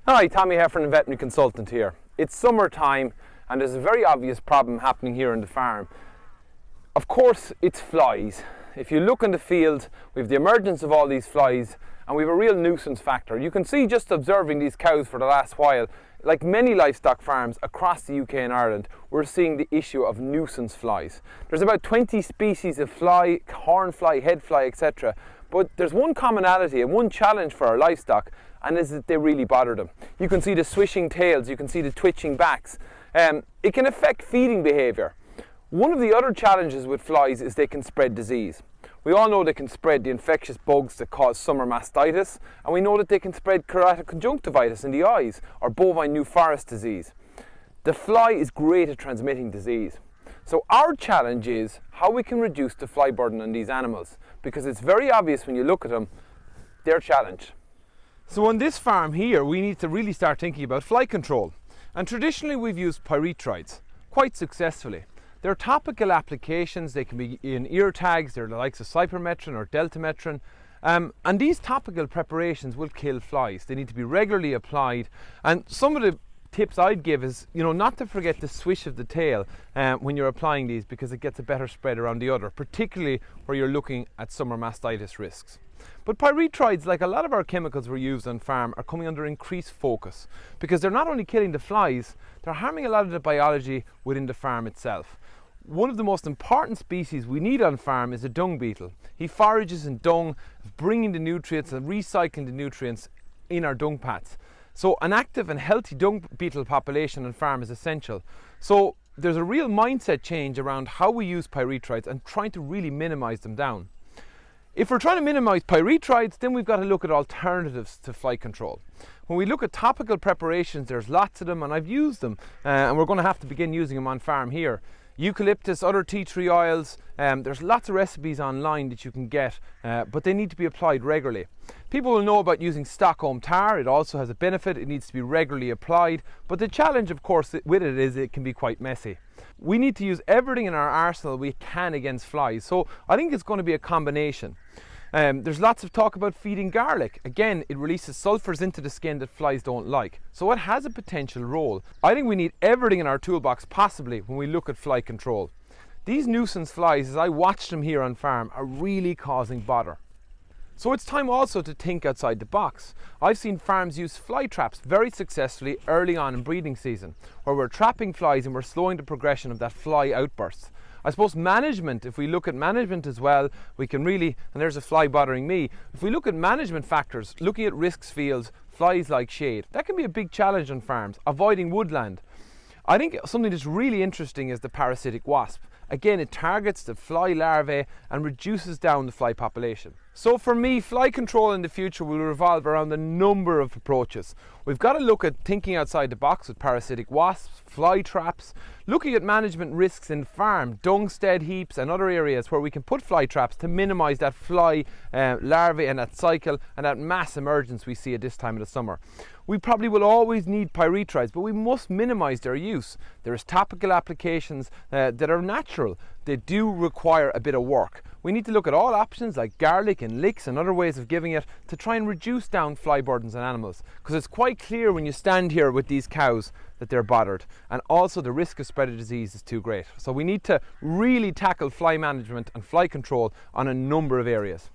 Hi, Tommy Heffernan, veterinary consultant here. It's summertime and there's a very obvious problem happening here on the farm. Of course, it's flies. If you look in the field, we have the emergence of all these flies and we have a real nuisance factor. You can see just observing these cows for the last while, like many livestock farms across the UK and Ireland, we're seeing the issue of nuisance flies. There's about 20 species of fly, horn fly, head fly, etc. But there's one commonality and one challenge for our livestock, and is that they really bother them. You can see the swishing tails, you can see the twitching backs. It can affect feeding behaviour. One of the other challenges with flies is they can spread disease. We all know they can spread the infectious bugs that cause summer mastitis, and we know that they can spread keratoconjunctivitis in the eyes or bovine New Forest disease. The fly is great at transmitting disease. So our challenge is how we can reduce the fly burden on these animals, because it's very obvious when you look at them, they're challenged. So on this farm here, we need to really start thinking about fly control. And traditionally we've used pyrethroids quite successfully. They're topical applications, they can be in ear tags, they're the likes of cypermethrin or deltametrin. And these topical preparations will kill flies. They need to be regularly applied. And some of the tips I'd give is, not to forget the swish of the tail when you're applying these, because it gets a better spread around the udder, particularly where you're looking at summer mastitis risks. But pyrethroids, like a lot of our chemicals we use on farm, are coming under increased focus because they're not only killing the flies, they're harming a lot of the biology within the farm itself. One of the most important species we need on farm is a dung beetle. He forages in dung, bringing the nutrients and recycling the nutrients in our dung pats. So an active and healthy dung beetle population on farm is essential. So there's a real mindset change around how we use pyrethroids and trying to really minimize them down. If we're trying to minimize pyrethroids, then we've got to look at alternatives to fly control. When we look at topical preparations, there's lots of them, and I've used them, and we're going to have to begin using them on farm here. Eucalyptus, other tea tree oils, there's lots of recipes online that you can get, but they need to be applied regularly. People will know about using Stockholm tar. It also has a benefit. It needs to be regularly applied, but the challenge, of course, with it is it can be quite messy. We need to use everything in our arsenal we can against flies, so I think it's going to be a combination. There's lots of talk about feeding garlic. Again, it releases sulfurs into the skin that flies don't like, so it has a potential role. I think we need everything in our toolbox possibly when we look at fly control. These nuisance flies, as I watch them here on farm, are really causing bother. So it's time also to think outside the box. I've seen farms use fly traps very successfully early on in breeding season, where we're trapping flies and we're slowing the progression of that fly outburst. I suppose management, if we look at management as well, we can really, and there's a fly bothering me, if we look at management factors, looking at risks fields, flies like shade, that can be a big challenge on farms, avoiding woodland. I think something that's really interesting is the parasitic wasp. Again, it targets the fly larvae and reduces down the fly population. So for me, fly control in the future will revolve around a number of approaches. We've got to look at thinking outside the box with parasitic wasps, fly traps, looking at management risks in farm, dung stead heaps and other areas where we can put fly traps to minimise that fly larvae and that cycle and that mass emergence we see at this time of the summer. We probably will always need pyrethroids, but we must minimise their use. There's topical applications that are natural. They do require a bit of work. We need to look at all options like garlic and licks and other ways of giving it to try and reduce down fly burdens on animals, because it's quite clear when you stand here with these cows that they're bothered, and also the risk of spread of disease is too great. So we need to really tackle fly management and fly control on a number of areas.